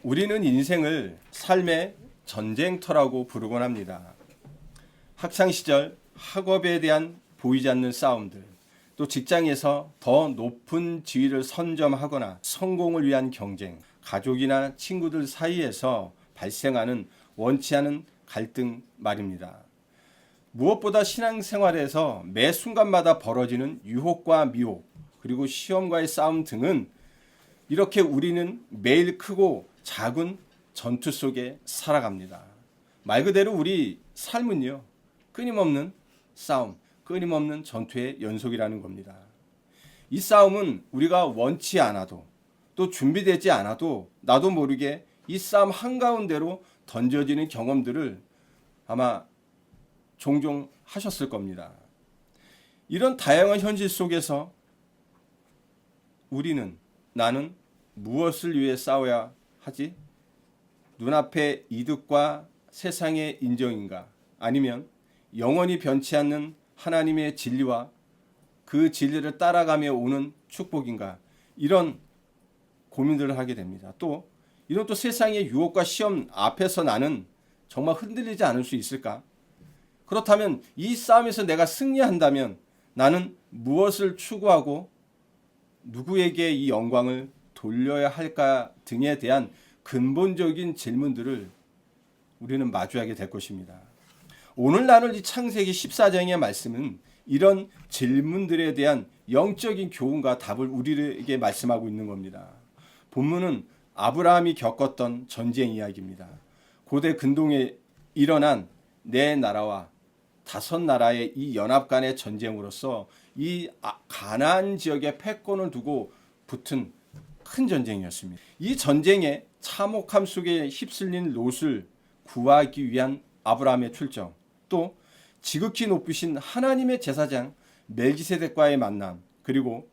우리는 인생을 삶의 전쟁터라고 부르곤 합니다. 학창시절 학업에 대한 보이지 않는 싸움들, 또 직장에서 더 높은 지위를 선점하거나 성공을 위한 경쟁, 가족이나 친구들 사이에서 발생하는 원치 않은 갈등 말입니다. 무엇보다 신앙생활에서 매 순간마다 벌어지는 유혹과 미혹, 그리고 시험과의 싸움 등은 이렇게 우리는 매일 크고 작은 전투 속에 살아갑니다. 말 그대로 우리 삶은요, 끊임없는 싸움, 끊임없는 전투의 연속이라는 겁니다. 이 싸움은 우리가 원치 않아도 또 준비되지 않아도 나도 모르게 이 싸움 한가운데로 던져지는 경험들을 아마 종종 하셨을 겁니다. 이런 다양한 현실 속에서 나는 무엇을 위해 싸워야 하지? 눈앞의 이득과 세상의 인정인가? 아니면 영원히 변치 않는 하나님의 진리와 그 진리를 따라가며 오는 축복인가? 이런 고민들을 하게 됩니다. 또 이런 또 세상의 유혹과 시험 앞에서 나는 정말 흔들리지 않을 수 있을까? 그렇다면 이 싸움에서 내가 승리한다면 나는 무엇을 추구하고 누구에게 이 영광을 돌려야 할까 등에 대한 근본적인 질문들을 우리는 마주하게 될 것입니다. 오늘 나눌 이 창세기 14장의 말씀은 이런 질문들에 대한 영적인 교훈과 답을 우리에게 말씀하고 있는 겁니다. 본문은 아브라함이 겪었던 전쟁 이야기입니다. 고대 근동에 일어난 네 나라와 다섯 나라의 이 연합 간의 전쟁으로서 이 가나안 지역의 패권을 두고 붙은 큰 전쟁이었습니다. 이 전쟁의 참혹함 속에 휩쓸린 롯을 구하기 위한 아브라함의 출정, 또 지극히 높으신 하나님의 제사장 멜기세덱과의 만남, 그리고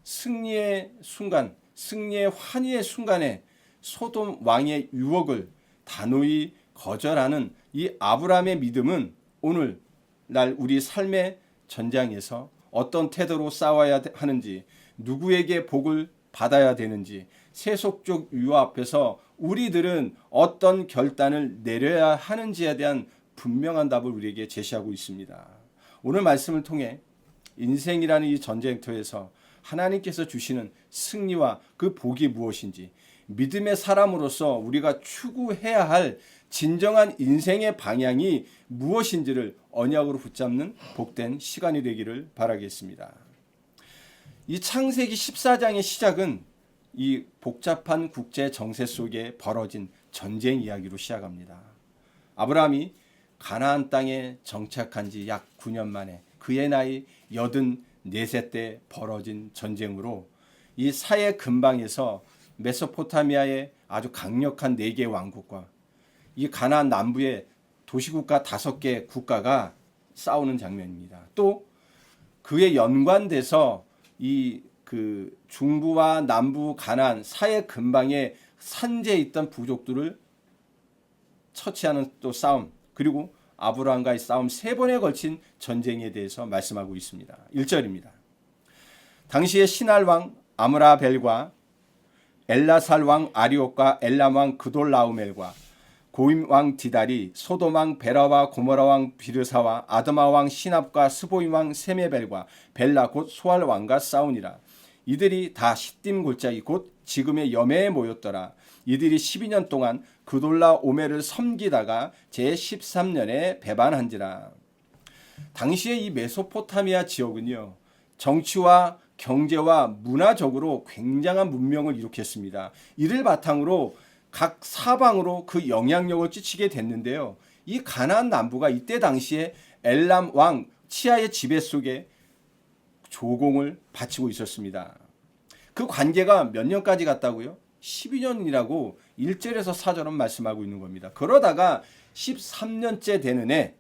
승리의 순간, 승리의 환희의 순간에 소돔 왕의 유혹을 단호히 거절하는 이 아브라함의 믿음은 오늘 날 우리 삶의 전장에서 어떤 태도로 싸워야 하는지, 누구에게 복을 받아야 되는지, 세속적 유혹 앞에서 우리들은 어떤 결단을 내려야 하는지에 대한 분명한 답을 우리에게 제시하고 있습니다. 오늘 말씀을 통해 인생이라는 이 전쟁터에서 하나님께서 주시는 승리와 그 복이 무엇인지, 믿음의 사람으로서 우리가 추구해야 할 진정한 인생의 방향이 무엇인지를 언약으로 붙잡는 복된 시간이 되기를 바라겠습니다. 이 창세기 14장의 시작은 이 복잡한 국제 정세 속에 벌어진 전쟁 이야기로 시작합니다. 아브라함이 가나안 땅에 정착한 지 약 9년 만에 그의 나이 84세 때 벌어진 전쟁으로 이 사해 근방에서 메소포타미아의 아주 강력한 4개 왕국과 이 가나안 남부의 도시국가 5개 국가가 싸우는 장면입니다. 또 그에 연관돼서 이 중부와 남부 가나안 사해 근방에 산지에 있던 부족들을 처치하는 또 싸움, 그리고 아브라함과의 싸움 3번에 걸친 전쟁에 대해서 말씀하고 있습니다. 1절입니다. 당시에 신할 왕 아므라벨과 엘라살 왕 아리옥과 엘람 왕 그돌라우멜과 고임 왕 디달이 소돔 왕 베라와 고모라 왕 비르사와 아드마 왕 시납과 스보임 왕 세메벨과 벨라 곧 소알 왕과 싸우니라. 이들이 다 시딤 골짜기 곧 지금의 여매에 모였더라. 이들이 12년 동안 그돌라오멜을 섬기다가 제13년에 배반한지라. 당시에 이 메소포타미아 지역은요, 정치와 경제와 문화적으로 굉장한 문명을 이룩했습니다. 이를 바탕으로 각 사방으로 그 영향력을 끼치게 됐는데요. 이 가나안 남부가 이때 당시에 엘람 왕 치아의 지배 속에 조공을 바치고 있었습니다. 그 관계가 몇 년까지 갔다고요? 12년이라고 1절에서 4절은 말씀하고 있는 겁니다. 그러다가 13년째 되는 해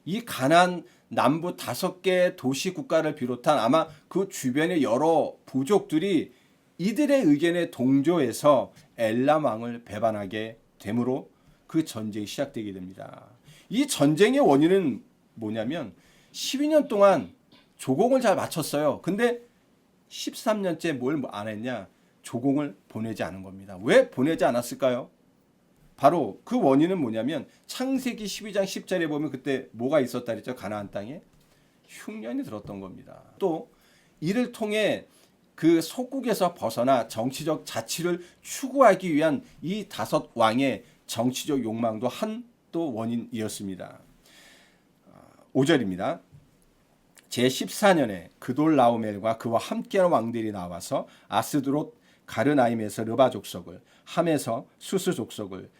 이 가나안 남부 5개 도시 국가를 비롯한 아마 그 주변의 여러 부족들이 이들의 의견에 동조해서 엘람 왕을 배반하게 되므로 그 전쟁이 시작되게 됩니다. 이 전쟁의 원인은 뭐냐면 12년 동안 조공을 잘 마쳤어요. 근데 13년째 뭘 안 했냐? 조공을 보내지 않은 겁니다. 왜 보내지 않았을까요? 바로 그 원인은 뭐냐면 창세기 12장 10절에 보면 그때 뭐가 있었다 그랬죠? 가나안 땅에 흉년이 들었던 겁니다. 또 이를 통해 그 속국에서 벗어나 정치적 자치를 추구하기 위한 이 5 왕의 정치적 욕망도 한 또 원인이었습니다. 5절입니다. 제14년에 그돌라오멜과 그와 함께한 왕들이 나와서 아스드롯 가르나임에서 르바 족속을, 함에서 수스 족속을,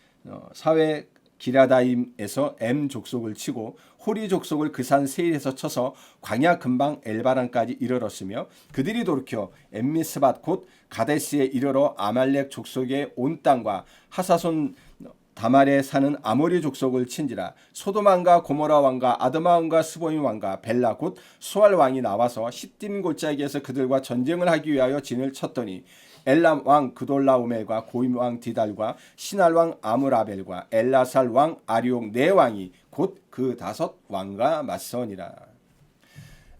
사회 기라다임에서 엠 족속을 치고 호리 족속을 그 산 세일에서 쳐서 광야 근방 엘바란까지 이르렀으며 그들이 돌이켜 엠미스밭 곧 가데스에 이르러 아말렉 족속의 온 땅과 하사손 다말에 사는 아모리 족속을 친지라. 소돔 왕과 고모라 왕과 아드마 왕과 스보임 왕과 벨라 곧 수알 왕이 나와서 시딤 골짜기에서 그들과 전쟁을 하기 위하여 진을 쳤더니 엘람 왕 그돌라오멜과 고임 왕 디달과 시날 왕 아므라벨과 엘라살 왕 아리옥 4왕이 곧 그 5 왕과 맞서니라.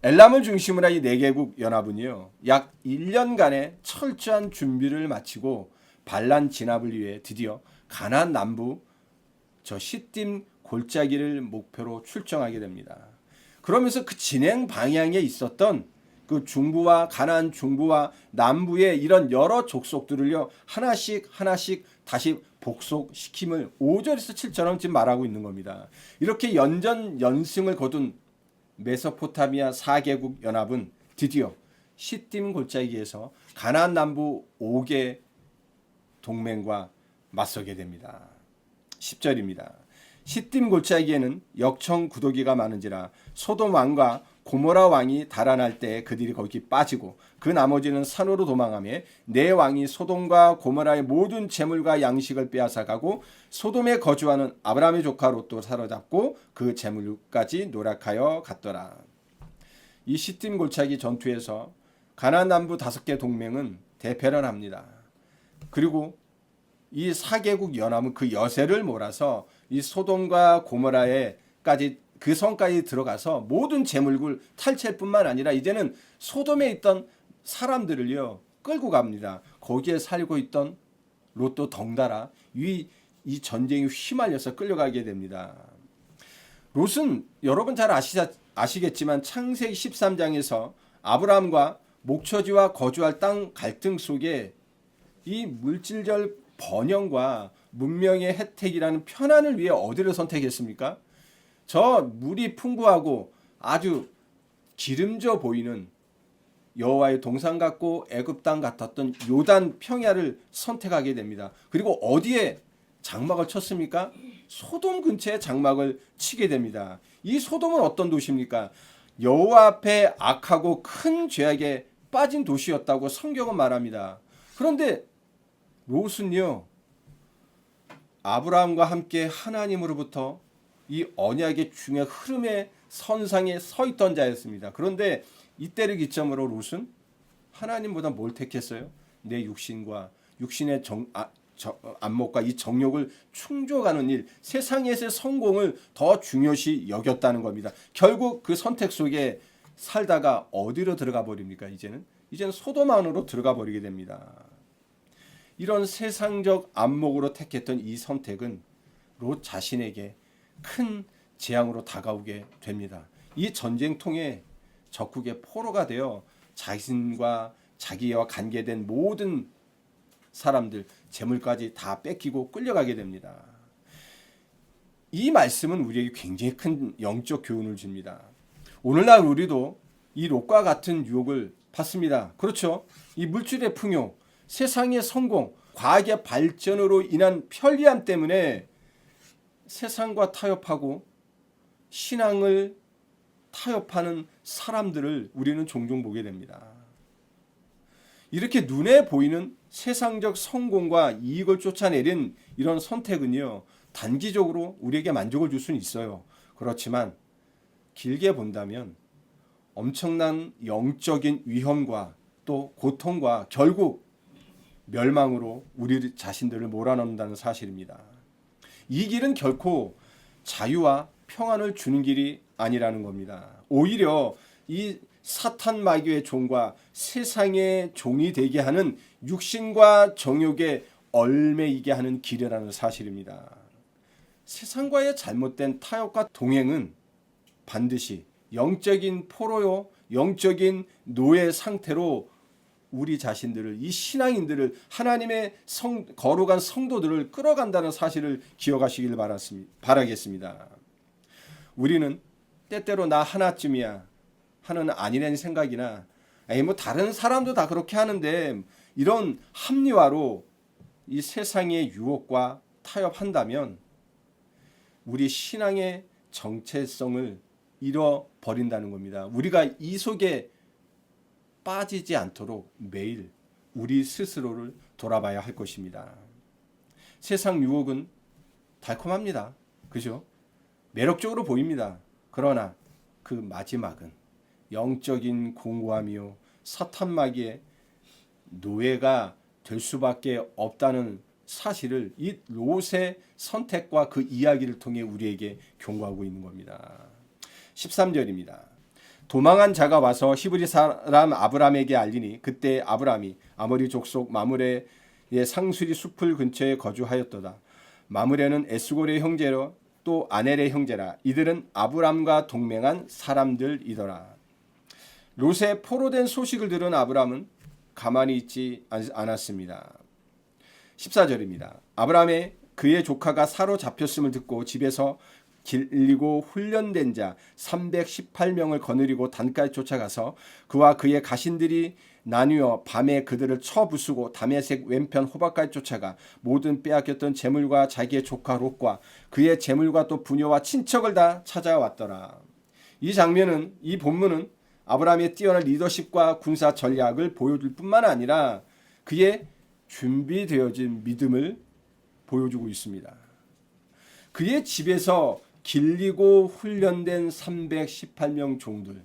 엘람을 중심으로 한 이 4개국 연합은요, 약 1년간의 철저한 준비를 마치고 반란 진압을 위해 드디어 가나안 남부 저 시딤 골짜기를 목표로 출정하게 됩니다. 그러면서 그 진행 방향에 있었던 그 중부와 가나안 중부와 남부의 이런 여러 족속들을요 하나씩 다시 복속시킴을 5절에서 7절은 지금 말하고 있는 겁니다. 이렇게 연전연승을 거둔 메소포타미아 4개국 연합은 드디어 시딤 골짜기에서 가나안 남부 5개 동맹과 맞서게 됩니다. 10절입니다. 시딤 골짜기에는 역청 구더기가 많은지라 소돔 왕과 고모라 왕이 달아날 때 그들이 거기 빠지고 그 나머지는 산으로 도망하며 4왕이 소돔과 고모라의 모든 재물과 양식을 빼앗아가고 소돔에 거주하는 아브라함의 조카 롯도 사로잡고 그 재물까지 노략하여 갔더라. 이 시딤 골짜기 전투에서 가나안 남부 5개 동맹은 대패런합니다. 그리고 이 4개국 연합은 그 여세를 몰아서 이 소돔과 고모라에까지 그 성까지 들어가서 모든 재물을 탈취할 뿐만 아니라 이제는 소돔에 있던 사람들을요 끌고 갑니다. 거기에 살고 있던 롯도 덩달아 이 전쟁에 휘말려서 끌려가게 됩니다. 롯은 여러분 잘 아시겠지만 창세기 13장에서 아브라함과 목처지와 거주할 땅 갈등 속에 이 물질적 번영과 문명의 혜택이라는 편안을 위해 어디를 선택했습니까? 저 물이 풍부하고 아주 기름져 보이는 여호와의 동산 같고 애굽 땅 같았던 요단 평야를 선택하게 됩니다. 그리고 어디에 장막을 쳤습니까? 소돔 근처에 장막을 치게 됩니다. 이 소돔은 어떤 도시입니까? 여호와 앞에 악하고 큰 죄악에 빠진 도시였다고 성경은 말합니다. 그런데 롯은요 아브라함과 함께 하나님으로부터 이 언약의 중의 흐름의 선상에 서 있던 자였습니다. 그런데 이때를 기점으로 롯은 하나님보다 뭘 택했어요? 내 육신과 육신의 안목과 이 정욕을 충족하는 일, 세상에서의 성공을 더 중요시 여겼다는 겁니다. 결국 그 선택 속에 살다가 어디로 들어가 버립니까? 이제는 소돔 안으로 들어가 버리게 됩니다. 이런 세상적 안목으로 택했던 이 선택은 롯 자신에게 큰 재앙으로 다가오게 됩니다. 이 전쟁통에 적국의 포로가 되어 자신과 자기와 관계된 모든 사람들, 재물까지 다 뺏기고 끌려가게 됩니다. 이 말씀은 우리에게 굉장히 큰 영적 교훈을 줍니다. 오늘날 우리도 이 롯과 같은 유혹을 받습니다. 그렇죠? 이 물질의 풍요, 세상의 성공, 과학의 발전으로 인한 편리함 때문에 세상과 타협하고 신앙을 타협하는 사람들을 우리는 종종 보게 됩니다. 이렇게 눈에 보이는 세상적 성공과 이익을 쫓아내린 이런 선택은요, 단기적으로 우리에게 만족을 줄 수는 있어요. 그렇지만 길게 본다면 엄청난 영적인 위험과 또 고통과 결국 멸망으로 우리 자신들을 몰아넣는다는 사실입니다. 이 길은 결코 자유와 평안을 주는 길이 아니라는 겁니다. 오히려 이 사탄 마귀의 종과 세상의 종이 되게 하는 육신과 정욕의 얼매이게 하는 길이라는 사실입니다. 세상과의 잘못된 타협과 동행은 반드시 영적인 포로요, 영적인 노예 상태로 우리 자신들을, 이 신앙인들을, 하나님의 거룩한 성도들을 끌어간다는 사실을 기억하시길 바라겠습니다. 우리는 때때로 나 하나쯤이야 하는 아니라는 생각이나 뭐 다른 사람도 다 그렇게 하는데 이런 합리화로 이 세상의 유혹과 타협한다면 우리 신앙의 정체성을 잃어버린다는 겁니다. 우리가 이 속에 빠지지 않도록 매일 우리 스스로를 돌아봐야 할 것입니다. 세상 유혹은 달콤합니다. 그죠? 매력적으로 보입니다. 그러나 그 마지막은 영적인 공고함이요 사탄마귀의 노예가 될 수밖에 없다는 사실을 이 롯의 선택과 그 이야기를 통해 우리에게 경고하고 있는 겁니다. 13절입니다. 도망한 자가 와서 히브리 사람 아브람에게 알리니 그때 아브람이 아모리 족속 마므레의 상수리 숲을 근처에 거주하였도다. 마므레는 에스골의 형제로 또 아넬의 형제라. 이들은 아브람과 동맹한 사람들이더라. 롯의 포로된 소식을 들은 아브람은 가만히 있지 않았습니다. 14절입니다. 아브람의 그의 조카가 사로잡혔음을 듣고 집에서 길리고 훈련된 자 318명을 거느리고 단까지 쫓아가서 그와 그의 가신들이 나뉘어 밤에 그들을 쳐부수고 다메섹 왼편 호박까지 쫓아가 모든 빼앗겼던 재물과 자기의 조카 롯과 그의 재물과 또 부녀와 친척을 다 찾아왔더라. 이 장면은, 이 본문은 아브라함의 뛰어난 리더십과 군사 전략을 보여줄 뿐만 아니라 그의 준비되어진 믿음을 보여주고 있습니다. 그의 집에서 길리고 훈련된 318명 종들,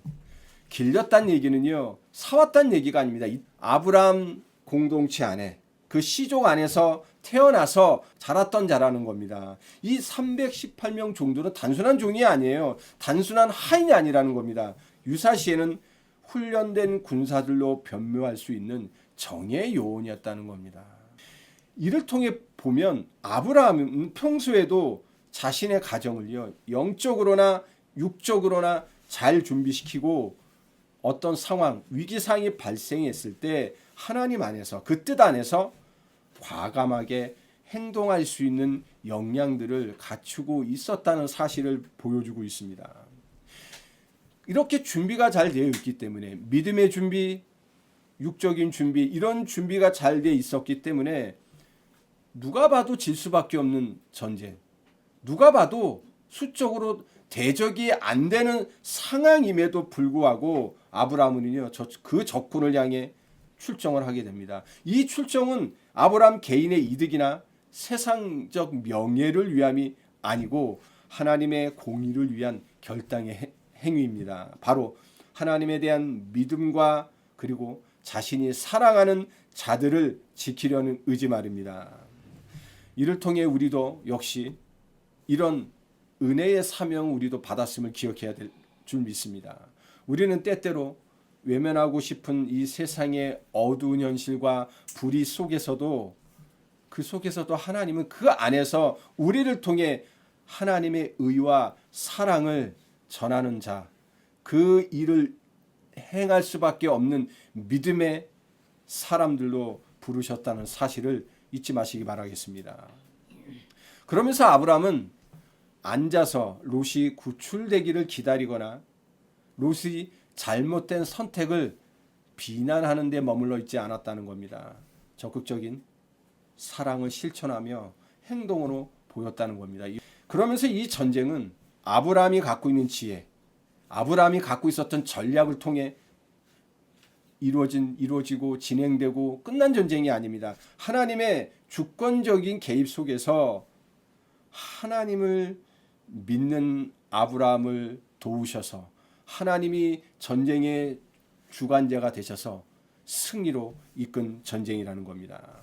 길렸다는 얘기는요 사왔다는 얘기가 아닙니다. 아브라함 공동체 안에, 그 시족 안에서 태어나서 자랐던 자라는 겁니다. 이 318명 종들은 단순한 종이 아니에요. 단순한 하인이 아니라는 겁니다. 유사시에는 훈련된 군사들로 변모할 수 있는 정예의 요원이었다는 겁니다. 이를 통해 보면 아브라함은 평소에도 자신의 가정을요 영적으로나 육적으로나 잘 준비시키고 어떤 상황, 위기상이 발생했을 때 하나님 안에서, 그 뜻 안에서 과감하게 행동할 수 있는 역량들을 갖추고 있었다는 사실을 보여주고 있습니다. 이렇게 준비가 잘 되어 있기 때문에 믿음의 준비, 육적인 준비, 이런 준비가 잘 되어 있었기 때문에 누가 봐도 질 수밖에 없는 전쟁, 누가 봐도 수적으로 대적이 안 되는 상황임에도 불구하고 아브라함은요 그 적군을 향해 출정을 하게 됩니다. 이 출정은 아브라함 개인의 이득이나 세상적 명예를 위함이 아니고 하나님의 공의를 위한 결단의 행위입니다. 바로 하나님에 대한 믿음과 그리고 자신이 사랑하는 자들을 지키려는 의지 말입니다. 이를 통해 우리도 역시 이런 은혜의 사명을 우리도 받았음을 기억해야 될 줄 믿습니다. 우리는 때때로 외면하고 싶은 이 세상의 어두운 현실과 불의 속에서도, 그 속에서도 하나님은 그 안에서 우리를 통해 하나님의 의와 사랑을 전하는 자, 그 일을 행할 수밖에 없는 믿음의 사람들로 부르셨다는 사실을 잊지 마시기 바라겠습니다. 그러면서 아브라함은 앉아서 롯이 구출되기를 기다리거나 롯이 잘못된 선택을 비난하는 데 머물러 있지 않았다는 겁니다. 적극적인 사랑을 실천하며 행동으로 보였다는 겁니다. 그러면서 이 전쟁은 아브라함이 갖고 있는 지혜, 아브라함이 갖고 있었던 전략을 통해 이루어지고 진행되고 끝난 전쟁이 아닙니다. 하나님의 주권적인 개입 속에서 하나님을 믿는 아브라함을 도우셔서 하나님이 전쟁의 주관자가 되셔서 승리로 이끈 전쟁이라는 겁니다.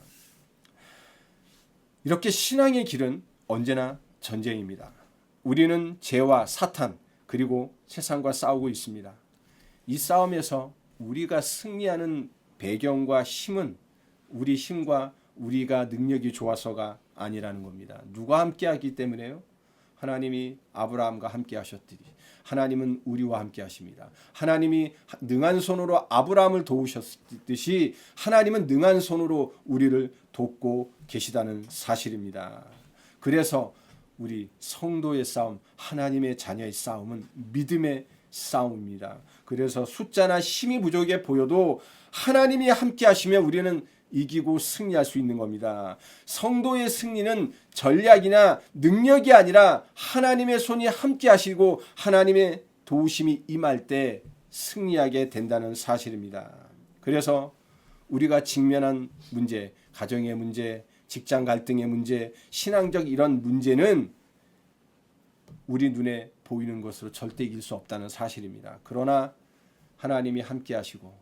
이렇게 신앙의 길은 언제나 전쟁입니다. 우리는 죄와 사탄 그리고 세상과 싸우고 있습니다. 이 싸움에서 우리가 승리하는 배경과 힘은 우리 힘과 우리가 능력이 좋아서가 아니라는 겁니다. 누가 함께하기 때문에요? 하나님이 아브라함과 함께 하셨더니 하나님은 우리와 함께 하십니다. 하나님이 능한 손으로 아브라함을 도우셨듯이 하나님은 능한 손으로 우리를 돕고 계시다는 사실입니다. 그래서 우리 성도의 싸움, 하나님의 자녀의 싸움은 믿음의 싸움입니다. 그래서 숫자나 힘이 부족해 보여도 하나님이 함께 하시면 우리는 이기고 승리할 수 있는 겁니다. 성도의 승리는 전략이나 능력이 아니라 하나님의 손이 함께 하시고 하나님의 도우심이 임할 때 승리하게 된다는 사실입니다. 그래서 우리가 직면한 문제, 가정의 문제, 직장 갈등의 문제, 신앙적 이런 문제는 우리 눈에 보이는 것으로 절대 이길 수 없다는 사실입니다. 그러나 하나님이 함께 하시고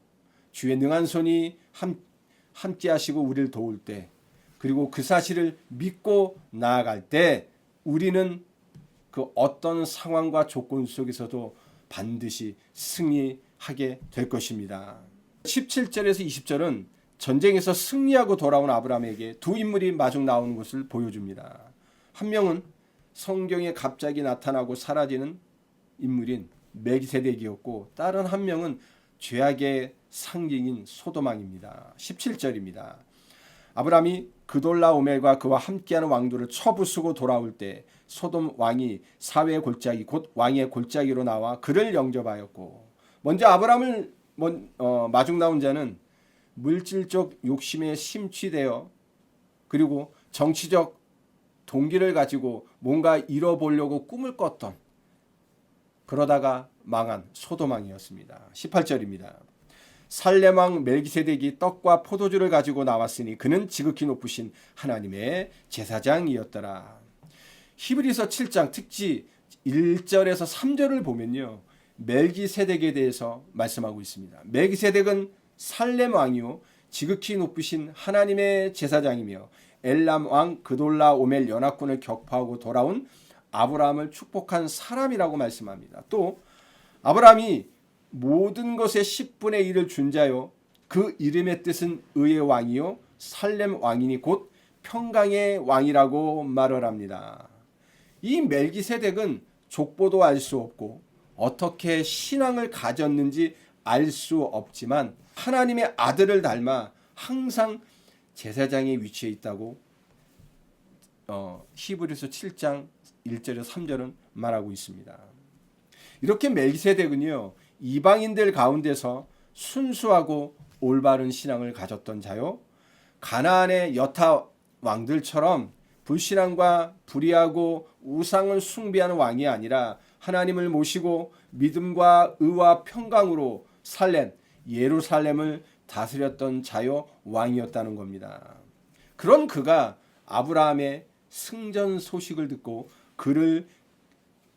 주의 능한 손이 함께 하시고 우리를 도울 때, 그리고 그 사실을 믿고 나아갈 때 우리는 그 어떤 상황과 조건 속에서도 반드시 승리하게 될 것입니다. 17절에서 20절은 전쟁에서 승리하고 돌아온 아브라함에게 두 인물이 마중 나오는 것을 보여줍니다. 한 명은 성경에 갑자기 나타나고 사라지는 인물인 멜기세덱이었고, 다른 한 명은 죄악의 상징인 소돔왕입니다. 17절입니다. 아브라함이 그돌라오멜과 그와 함께하는 왕들을 쳐부수고 돌아올 때 소돔 왕이 사회의 골짜기 곧 왕의 골짜기로 나와 그를 영접하였고, 먼저 아브라함을 마중 나온 자는 물질적 욕심에 심취되어 그리고 정치적 동기를 가지고 뭔가 이뤄보려고 꿈을 꿨던, 그러다가 망한 소돔왕이었습니다. 18절입니다. 살렘왕 멜기세덱이 떡과 포도주를 가지고 나왔으니 그는 지극히 높으신 하나님의 제사장이었더라. 히브리서 7장 특지 1절에서 3절을 보면요, 멜기세덱에 대해서 말씀하고 있습니다. 멜기세덱은 살렘 왕이요 지극히 높으신 하나님의 제사장이며 엘람 왕 그돌라오멜 연합군을 격파하고 돌아온 아브라함을 축복한 사람이라고 말씀합니다. 또 아브라함이 모든 것의 10분의 1을 준 자요 그 이름의 뜻은 의의 왕이요 살렘 왕이니 곧 평강의 왕이라고 말을 합니다. 이 멜기세덱은 족보도 알 수 없고 어떻게 신앙을 가졌는지 알 수 없지만 하나님의 아들을 닮아 항상 제사장의 위치에 있다고 히브리서 7장 1절에서 3절은 말하고 있습니다. 이렇게 멜기세덱은요 이방인들 가운데서 순수하고 올바른 신앙을 가졌던 자요, 가나안의 여타 왕들처럼 불신앙과 불의하고 우상을 숭배하는 왕이 아니라 하나님을 모시고 믿음과 의와 평강으로 살렘 예루살렘을 다스렸던 자요 왕이었다는 겁니다. 그런 그가 아브라함의 승전 소식을 듣고 그를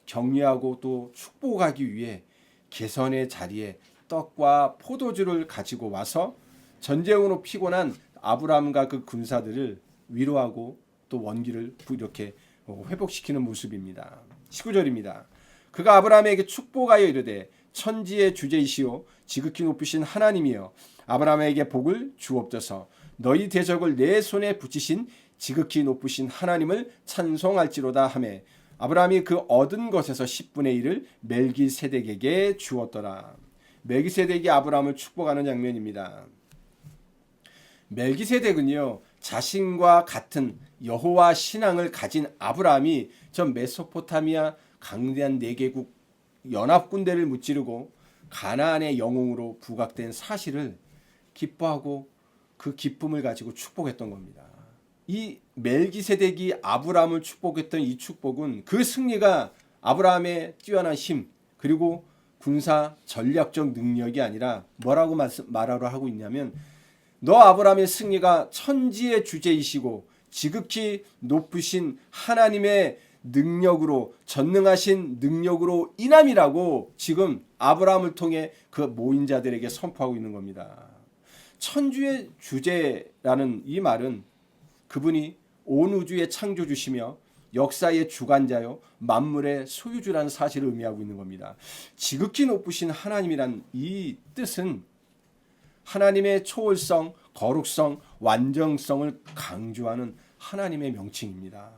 격려하고 또 축복하기 위해 개선의 자리에 떡과 포도주를 가지고 와서 전쟁으로 피곤한 아브라함과 그 군사들을 위로하고 또 원기를 이렇게 회복시키는 모습입니다. 19절입니다. 그가 아브라함에게 축복하여 이르되 천지의 주제이시오 지극히 높으신 하나님이여 아브라함에게 복을 주옵소서. 너희 대적을 내 손에 붙이신 지극히 높으신 하나님을 찬송할지로다 하매 아브라함이 그 얻은 것에서 10분의 1을 멜기세덱에게 주었더라. 멜기세덱이 아브라함을 축복하는 장면입니다. 멜기세덱은요 자신과 같은 여호와 신앙을 가진 아브라함이 저 메소포타미아 강대한 4개국 연합군대를 무찌르고 가나안의 영웅으로 부각된 사실을 기뻐하고 그 기쁨을 가지고 축복했던 겁니다. 이 멜기세덱이 아브라함을 축복했던 이 축복은 그 승리가 아브라함의 뛰어난 힘 그리고 군사 전략적 능력이 아니라 뭐라고 말하러 하고 있냐면, 너 아브라함의 승리가 천지의 주제이시고 지극히 높으신 하나님의 능력으로 전능하신 능력으로 인함이라고 지금 아브라함을 통해 그 모인 자들에게 선포하고 있는 겁니다. 천주의 주제라는 이 말은 그분이 온 우주의 창조주시며 역사의 주관자요 만물의 소유주라는 사실을 의미하고 있는 겁니다. 지극히 높으신 하나님이란 이 뜻은 하나님의 초월성, 거룩성, 완전성을 강조하는 하나님의 명칭입니다.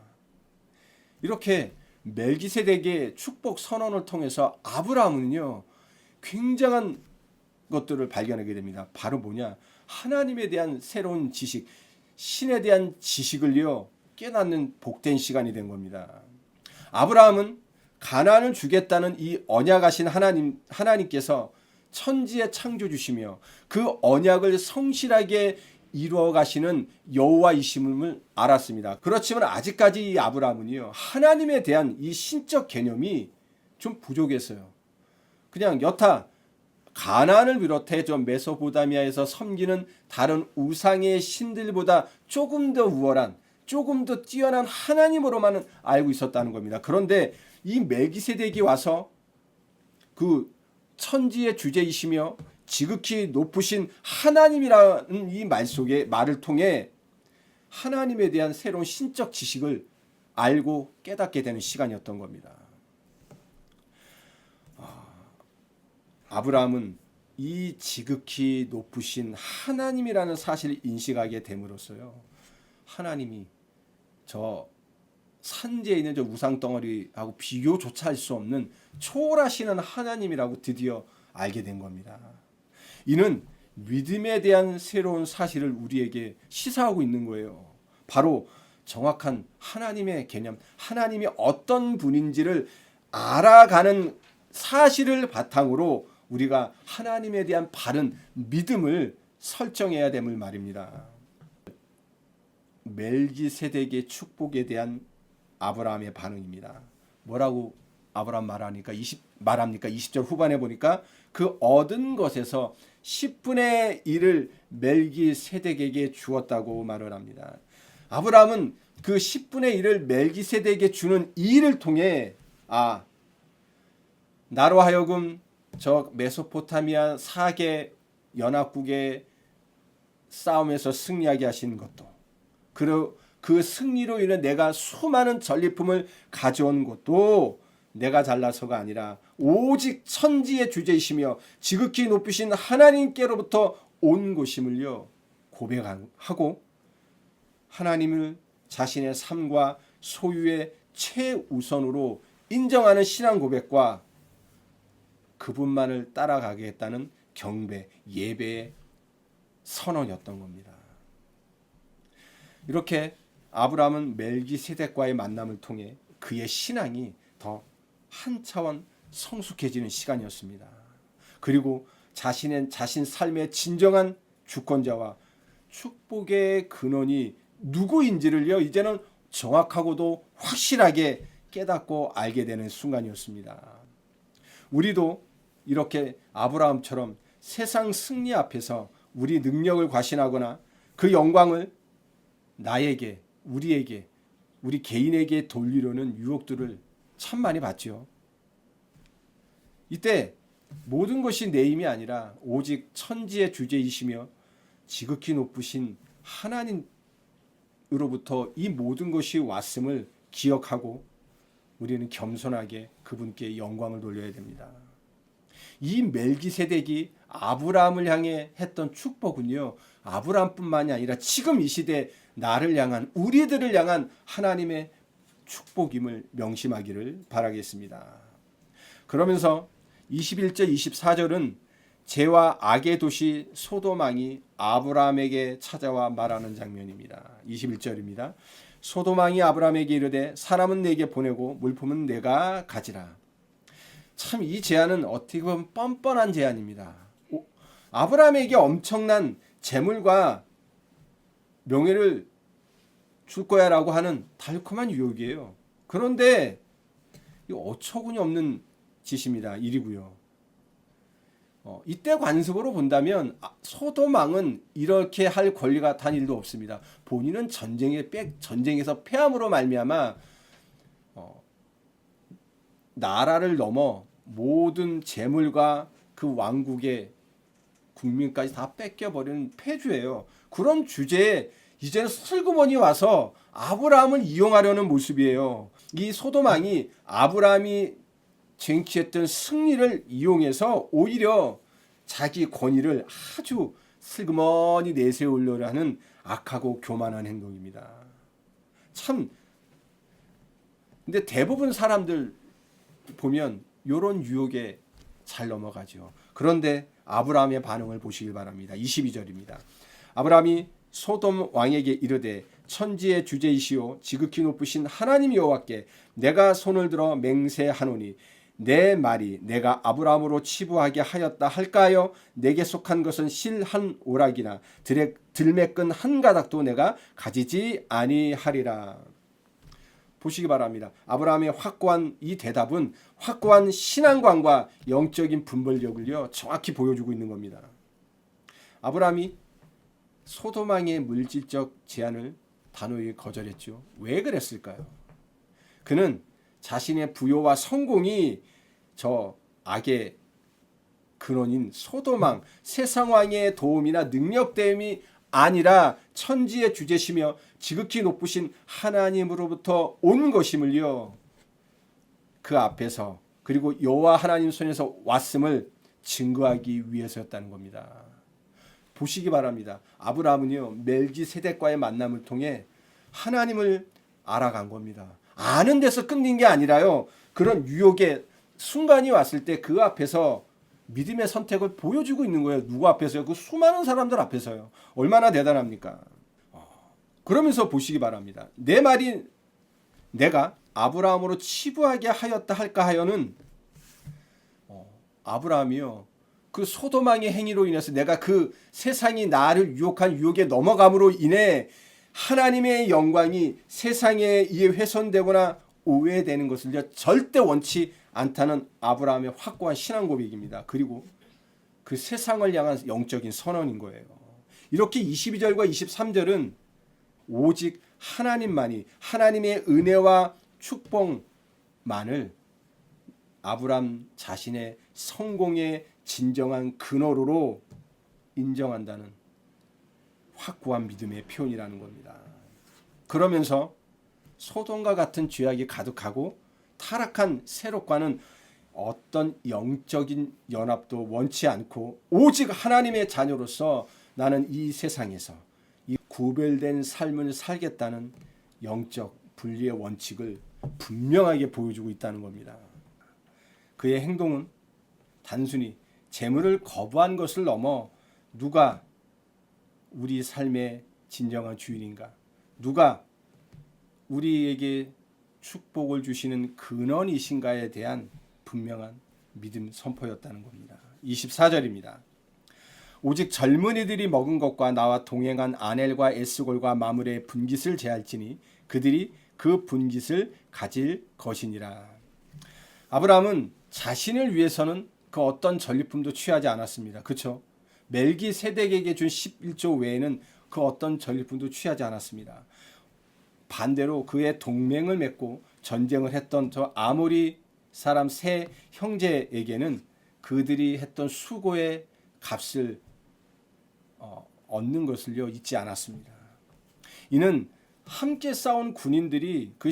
이렇게 멜기세덱의 축복 선언을 통해서 아브라함은요, 굉장한 것들을 발견하게 됩니다. 바로 뭐냐? 하나님에 대한 새로운 지식, 신에 대한 지식을요, 깨닫는 복된 시간이 된 겁니다. 아브라함은 가나안을 주겠다는 이 언약하신 하나님께서 천지의 창조주시며 그 언약을 성실하게 이루어 가시는 여호와이심을 알았습니다. 그렇지만 아직까지 이 아브라함은요, 하나님에 대한 이 신적 개념이 좀 부족했어요. 그냥 여타 가나안을 비롯해 저 메소포타미아에서 섬기는 다른 우상의 신들보다 조금 더 우월한, 조금 더 뛰어난 하나님으로만 알고 있었다는 겁니다. 그런데 이 멜기세덱이 와서 그 천지의 주제이시며 지극히 높으신 하나님이라는 이 말을 통해 하나님에 대한 새로운 신적 지식을 알고 깨닫게 되는 시간이었던 겁니다. 아브라함은 이 지극히 높으신 하나님이라는 사실을 인식하게 됨으로써요, 하나님이 저 산지에 있는 저 우상덩어리하고 비교조차 할 수 없는 초월하시는 하나님이라고 드디어 알게 된 겁니다. 이는 믿음에 대한 새로운 사실을 우리에게 시사하고 있는 거예요. 바로 정확한 하나님의 개념, 하나님이 어떤 분인지를 알아가는 사실을 바탕으로 우리가 하나님에 대한 바른 믿음을 설정해야 됨을 말입니다. 멜기세덱의 축복에 대한 아브라함의 반응입니다. 뭐라고 아브라함 말합니까? 20절 후반에 보니까 그 얻은 것에서 10분의 1을 멜기세덱에게 주었다고 말을 합니다. 아브라함은 그 10분의 1을 멜기세덱에게 주는 이 일을 통해 나로 하여금 저 메소포타미아 4개 연합국의 싸움에서 승리하게 하신 것도, 그리고 그 승리로 인해 내가 수많은 전리품을 가져온 것도 내가 잘나서가 아니라 오직 천지의 주제이시며 지극히 높으신 하나님께로부터 온 것임을요 고백하고, 하나님을 자신의 삶과 소유의 최우선으로 인정하는 신앙 고백과 그분만을 따라가겠다는 경배, 예배의 선언이었던 겁니다. 이렇게 아브라함은 멜기세덱과의 만남을 통해 그의 신앙이 더 한 차원 성숙해지는 시간이었습니다. 그리고 자신 삶의 진정한 주권자와 축복의 근원이 누구인지를요, 이제는 정확하고도 확실하게 깨닫고 알게 되는 순간이었습니다. 우리도 이렇게 아브라함처럼 세상 승리 앞에서 우리 능력을 과신하거나 그 영광을 나에게, 우리에게, 우리 개인에게 돌리려는 유혹들을 참 많이 받죠. 이때 모든 것이 내 힘이 아니라 오직 천지의 주제이시며 지극히 높으신 하나님으로부터 이 모든 것이 왔음을 기억하고 우리는 겸손하게 그분께 영광을 돌려야 됩니다. 이 멜기세덱이 아브라함을 향해 했던 축복은요, 아브라함뿐만이 아니라 지금 이 시대 나를 향한, 우리들을 향한 하나님의 축복임을 명심하기를 바라겠습니다. 그러면서 21절 24절은 죄와 악의 도시 소돔왕이 아브라함에게 찾아와 말하는 장면입니다. 21절입니다. 소돔왕이 아브라함에게 이르되 사람은 내게 보내고 물품은 내가 가지라. 참 이 제안은 어떻게 보면 뻔뻔한 제안입니다. 아브라함에게 엄청난 재물과 명예를 줄 거야라고 하는 달콤한 유혹이에요. 그런데 이 어처구니 없는 짓입니다. 일이고요. 이때 관습으로 본다면 소돔 왕은 이렇게 할 권리가 단 일도 없습니다. 본인은 전쟁에서 패함으로 말미암아 나라를 넘어 모든 재물과 그 왕국의 국민까지 다 뺏겨버리는 패주예요. 그런 주제에 이제는 슬그머니 와서 아브라함을 이용하려는 모습이에요. 이 소돔 왕이 아브라함이 쟁취했던 승리를 이용해서 오히려 자기 권위를 아주 슬그머니 내세우려고 하는 악하고 교만한 행동입니다. 참, 근데 대부분 사람들 보면 이런 유혹에 잘 넘어가죠. 그런데 아브라함의 반응을 보시길 바랍니다. 22절입니다. 아브라함이 소돔 왕에게 이르되 천지의 주제이시오 지극히 높으신 하나님 여호와께 내가 손을 들어 맹세하노니 내 말이 내가 아브라함으로 치부하게 하였다 할까요? 내게 속한 것은 실 한 오락이나 들매끈 한 가닥도 내가 가지지 아니하리라. 보시기 바랍니다. 아브라함의 확고한 이 대답은 확고한 신앙관과 영적인 분별력을요 정확히 보여주고 있는 겁니다. 아브라함이 소돔 왕의 물질적 제안을 단호히 거절했죠. 왜 그랬을까요? 그는 자신의 부요와 성공이 저 악의 근원인 소돔 왕, 세상 왕의 도움이나 능력 때문이 아니라 천지의 주제시며 지극히 높으신 하나님으로부터 온 것임을요. 그 앞에서 그리고 여호와 하나님 손에서 왔음을 증거하기 위해서였다는 겁니다. 보시기 바랍니다. 아브라함은요 멜기세덱과의 만남을 통해 하나님을 알아간 겁니다. 아는 데서 끝낸 게 아니라요. 그런 유혹의 순간이 왔을 때 그 앞에서 믿음의 선택을 보여주고 있는 거예요. 누구 앞에서요? 그 수많은 사람들 앞에서요. 얼마나 대단합니까? 그러면서 보시기 바랍니다. 내 말이 내가 아브라함으로 치부하게 하였다 할까 하여는 아브라함이요. 그 소돔 왕의 행위로 인해서 내가 그 세상이 나를 유혹한 유혹에 넘어감으로 인해 하나님의 영광이 세상에 의해 훼손되거나 오해되는 것을 절대 원치 않다는 아브라함의 확고한 신앙 고백입니다. 그리고 그 세상을 향한 영적인 선언인 거예요. 이렇게 22절과 23절은 오직 하나님만이 하나님의 은혜와 축복만을 아브라함 자신의 성공의 진정한 근원으로 인정한다는 확고한 믿음의 표현이라는 겁니다. 그러면서 소돔과 같은 죄악이 가득하고 타락한 세력과는 어떤 영적인 연합도 원치 않고 오직 하나님의 자녀로서 나는 이 세상에서 이 구별된 삶을 살겠다는 영적 분리의 원칙을 분명하게 보여주고 있다는 겁니다. 그의 행동은 단순히 재물을 거부한 것을 넘어 누가 우리 삶의 진정한 주인인가? 누가 우리에게 축복을 주시는 근원이신가에 대한 분명한 믿음 선포였다는 겁니다. 24절입니다. 오직 젊은이들이 먹은 것과 나와 동행한 아넬과 에스골과 마므레의 분깃을 제할지니 그들이 그 분깃을 가질 것이니라. 아브라함은 자신을 위해서는 그 어떤 전리품도 취하지 않았습니다. 그렇죠? 멜기세덱에게 준 11조 외에는 그 어떤 전리품도 취하지 않았습니다. 반대로 그의 동맹을 맺고 전쟁을 했던 저 아모리 사람 세 형제에게는 그들이 했던 수고의 값을 얻는 것을요 잊지 않았습니다. 이는 함께 싸운 군인들이 그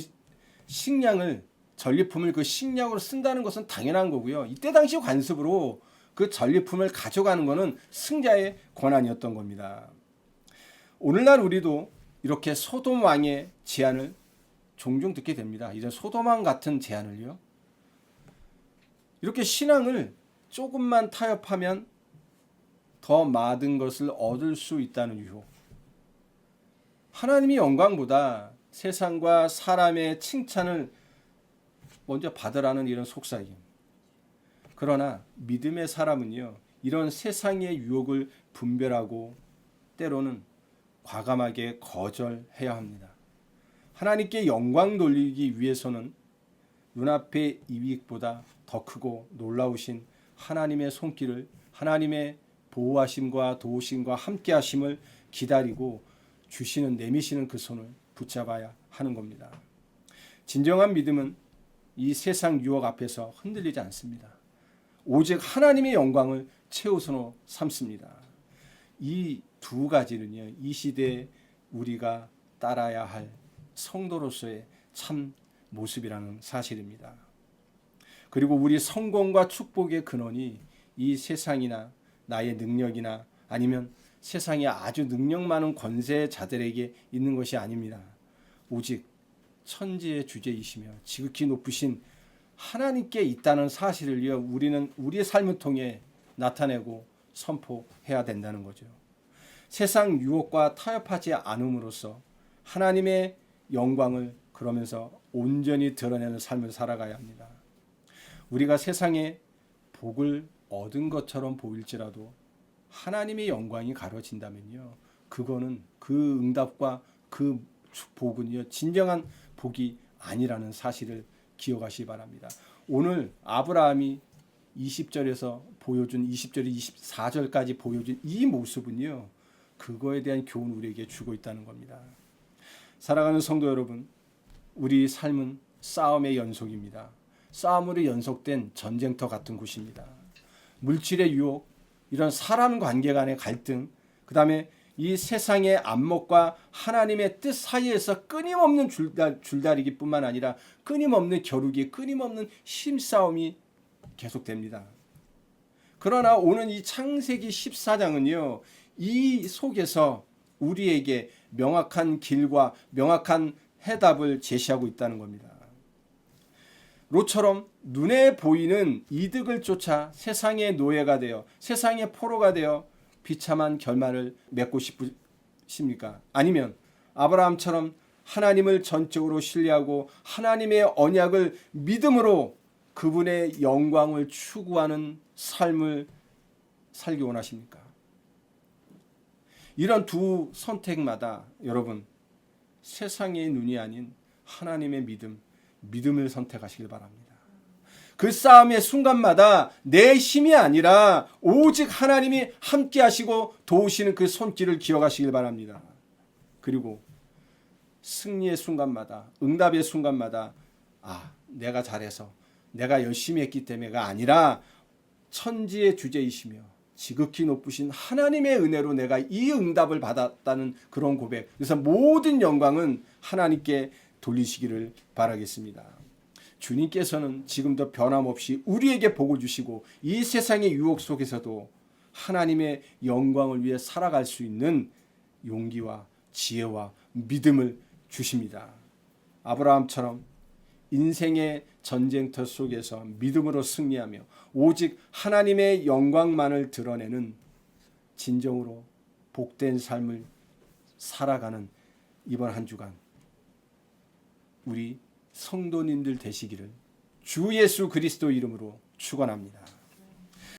식량을 전리품을 그 식량으로 쓴다는 것은 당연한 거고요. 이때 당시 관습으로 그 전리품을 가져가는 것은 승자의 권한이었던 겁니다. 오늘날 우리도 이렇게 소돔 왕의 제안을 종종 듣게 됩니다. 이런 소돔 왕 같은 제안을요. 이렇게 신앙을 조금만 타협하면 더 많은 것을 얻을 수 있다는 유혹. 하나님의 영광보다 세상과 사람의 칭찬을 먼저 받으라는 이런 속삭임. 그러나 믿음의 사람은요. 이런 세상의 유혹을 분별하고 때로는 과감하게 거절해야 합니다. 하나님께 영광 돌리기 위해서는 눈앞의 이익보다 더 크고 놀라우신 하나님의 손길을 하나님의 보호하심과 도우심과 함께하심을 기다리고 주시는 내미시는 그 손을 붙잡아야 하는 겁니다. 진정한 믿음은 이 세상 유혹 앞에서 흔들리지 않습니다. 오직 하나님의 영광을 최우선으로 삼습니다. 이 두 가지는요. 이 시대에 우리가 따라야 할 성도로서의 참 모습이라는 사실입니다. 그리고 우리 성공과 축복의 근원이 이 세상이나 나의 능력이나 아니면 세상에 아주 능력 많은 권세자들에게 있는 것이 아닙니다. 오직 천지의 주제이시며 지극히 높으신 하나님께 있다는 사실을 우리는 우리의 삶을 통해 나타내고 선포해야 된다는 거죠. 세상 유혹과 타협하지 않음으로써 하나님의 영광을 그러면서 온전히 드러내는 삶을 살아가야 합니다. 우리가 세상에 복을 얻은 것처럼 보일지라도 하나님의 영광이 가려진다면요, 그거는 그 응답과 그 복은요 진정한 복이 아니라는 사실을 기억하시기 바랍니다. 오늘 아브라함이 20절에서 보여준 20절 24절까지 보여준 이 모습은요, 그거에 대한 교훈 우리에게 주고 있다는 겁니다. 사랑하는 성도 여러분, 우리 삶은 싸움의 연속입니다. 싸움으로 연속된 전쟁터 같은 곳입니다. 물질의 유혹, 이런 사람 관계 간의 갈등, 그 다음에 이 세상의 안목과 하나님의 뜻 사이에서 끊임없는 줄다리기뿐만 아니라 끊임없는 겨루기, 끊임없는 힘싸움이 계속됩니다. 그러나 오늘 이 창세기 14장은요, 이 속에서 우리에게 명확한 길과 명확한 해답을 제시하고 있다는 겁니다. 롯처럼 눈에 보이는 이득을 쫓아 세상의 노예가 되어 세상의 포로가 되어 비참한 결말을 맺고 싶으십니까? 아니면 아브라함처럼 하나님을 전적으로 신뢰하고 하나님의 언약을 믿음으로 그분의 영광을 추구하는 삶을 살기 원하십니까? 이런 두 선택마다 여러분, 세상의 눈이 아닌 하나님의 믿음을 선택하시길 바랍니다. 그 싸움의 순간마다 내 힘이 아니라 오직 하나님이 함께 하시고 도우시는 그 손길을 기억하시길 바랍니다. 그리고 승리의 순간마다, 응답의 순간마다 내가 잘해서 내가 열심히 했기 때문에가 아니라 천지의 주제이시며 지극히 높으신 하나님의 은혜로 내가 이 응답을 받았다는 그런 고백. 그래서 모든 영광은 하나님께 돌리시기를 바라겠습니다. 주님께서는 지금도 변함없이 우리에게 복을 주시고 이 세상의 유혹 속에서도 하나님의 영광을 위해 살아갈 수 있는 용기와 지혜와 믿음을 주십니다. 아브라함처럼 인생의 전쟁터 속에서 믿음으로 승리하며 오직 하나님의 영광만을 드러내는 진정으로 복된 삶을 살아가는 이번 한 주간 우리 성도님들 되시기를 주 예수 그리스도 이름으로 축원합니다.